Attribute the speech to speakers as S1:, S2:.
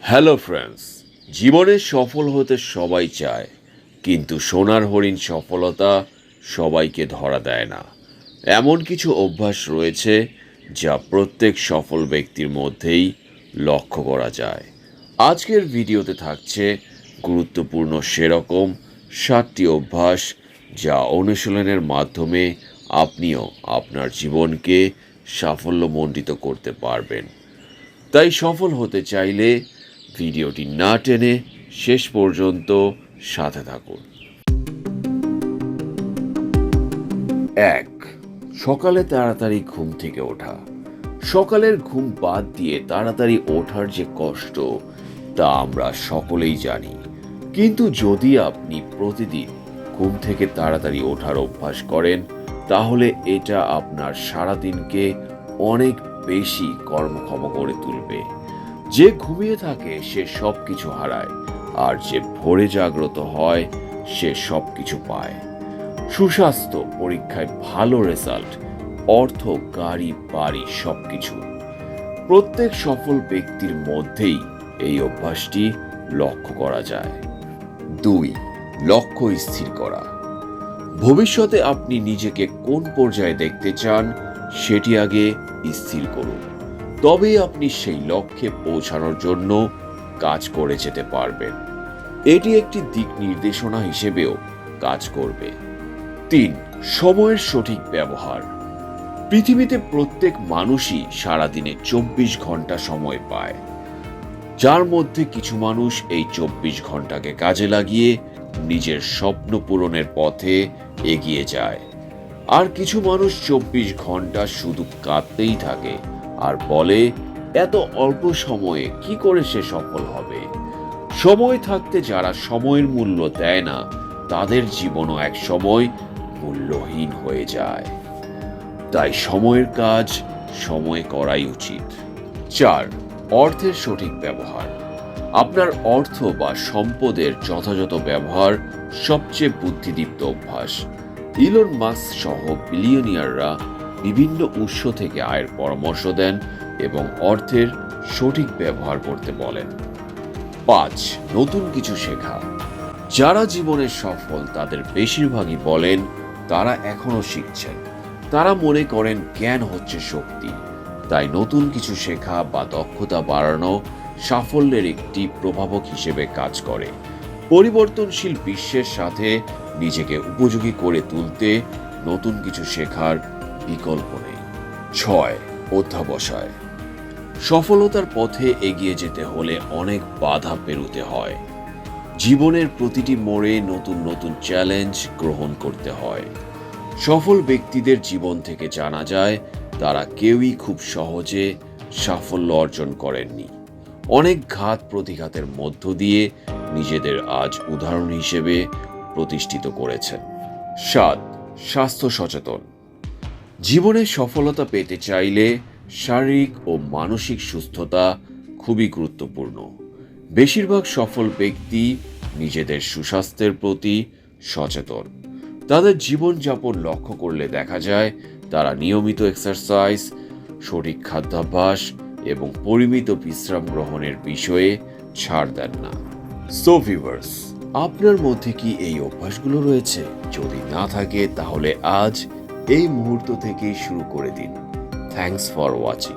S1: Hello friends, জীবনে সফল হতে সবাই চায়, কিন্তু সোনার হরিণ সফলতা সবাইকে ধরা দেয় না। এমন কিছু অভ্যাস রয়েছে যা প্রত্যেক সফল ব্যক্তির মধ্যেই লক্ষ্য করা যায়। আজকের ভিডিওতে থাকছে গুরুত্বপূর্ণ সেরকম 7টি অভ্যাস যা অনুশীলনের মাধ্যমে আপনিও আপনার জীবনকে সাফল্যমণ্ডিত করতে পারবেন। তাই সফল হতে চাইলে ভিডিওটি না টেনে শেষ পর্যন্ত সাথে থাকুন। 1. সকালে তাড়াতাড়ি ঘুম থেকে ওঠা। সকালের ঘুম বাদ দিয়ে তাড়াতাড়ি ওঠার যে কষ্ট তা আমরা সকলেই জানি, কিন্তু যদি আপনি প্রতিদিন ঘুম থেকে তাড়াতাড়ি ওঠার অভ্যাস করেন তাহলে এটা আপনার সারাদিনকে অনেক বেশি কর্মক্ষম করে তুলবে। যে ঘুমিয়ে থাকে সে সব কিছু হারায়, আর যে ভোরে জাগ্রত হয় সে সব কিছু পায়। সুস্বাস্থ্য, পরীক্ষায় ভালো রেজাল্ট, অর্থ, গাড়ি, বাড়ি সবকিছু। প্রত্যেক সফল ব্যক্তির মধ্যেই এই অভ্যাসটি লক্ষ্য করা যায়। 2. লক্ষ্য স্থির করা। ভবিষ্যতে আপনি নিজেকে কোন পর্যায়ে দেখতে চান সেটি আগে স্থির করুন, তবেই আপনি সেই লক্ষ্যে পৌঁছানোর জন্য কাজ করে যেতে পারবেন। এটি একটি দিক নির্দেশনা হিসেবেও কাজ করবে। 3. সময়ের সঠিক ব্যবহার। পৃথিবীতে প্রত্যেক মানুষই সারাদিনে 24 ঘন্টা সময় পায়, যার মধ্যে কিছু মানুষ এই 24 ঘন্টাকে কাজে লাগিয়ে নিজের স্বপ্ন পূরণের পথে এগিয়ে যায়, আর কিছু মানুষ 24 ঘন্টা শুধু কাঁদতেই থাকে আর বলে এত অল্প সময়ে কি করে সে সফল হবে। সময় থাকতে যারা সময়ের মূল্য দেয় না তাদের জীবনও এক সময় মূল্যহীন হয়ে যায়। তাই সময়ের কাজ সময়ে করাই উচিত। 4. অর্থের সঠিক ব্যবহার। আপনার অর্থ বা সম্পদের যথাযথ ব্যবহার সবচেয়ে বুদ্ধিদীপ্ত অভ্যাস। ইলন মাস্ক সহ বিলিয়নিয়াররা বিভিন্ন উৎস থেকে আয়ের পরামর্শ দেন এবং অর্থের সঠিক ব্যবহার করতে বলেন। 5. নতুন কিছু শেখা। যারা জীবনে সফল তাদের বেশিরভাগই বলেন তারা এখনো শিখছেন। তারা মনে করেন জ্ঞান হচ্ছে শক্তি, তাই নতুন কিছু শেখা বা দক্ষতা বাড়ানো সাফল্যের একটি প্রভাবক হিসেবে কাজ করে। পরিবর্তনশীল বিশ্বের সাথে নিজেকে উপযোগী করে তুলতে নতুন কিছু শেখার বিকল্প নেই। 6. অধ্যবসায়। সফলতার পথে এগিয়ে যেতে হলে অনেক বাধা পেরোতে হয়। জীবনের প্রতিটি মোড়ে নতুন নতুন চ্যালেঞ্জ গ্রহণ করতে হয়। সফল ব্যক্তিদের জীবন থেকে জানা যায় তারা কেউই খুব সহজে সাফল্য অর্জন করেননি। অনেক ঘাত প্রতিঘাতের মধ্য দিয়ে নিজেদের আজ উদাহরণ হিসেবে প্রতিষ্ঠিত করেছেন। 7. স্বাস্থ্য সচেতন। জীবনে সফলতা পেতে চাইলে শারীরিক ও মানসিক সুস্থতা খুবই গুরুত্বপূর্ণ। বেশিরভাগ সফল ব্যক্তি নিজেদের সুস্বাস্থ্যের প্রতি সচেতন। তাদের জীবনযাপন লক্ষ্য করলে দেখা যায় তারা নিয়মিত এক্সারসাইজ, সঠিক খাদ্যাভ্যাস এবং পরিমিত বিশ্রাম গ্রহণের বিষয়ে ছাড় দেন না। সো ভিউয়ার্স, আপনার মধ্যে কি এই অভ্যাসগুলো রয়েছে? যদি না থাকে তাহলে আজ এই মুহূর্ত থেকেই শুরু করে দিন। Thanks for watching.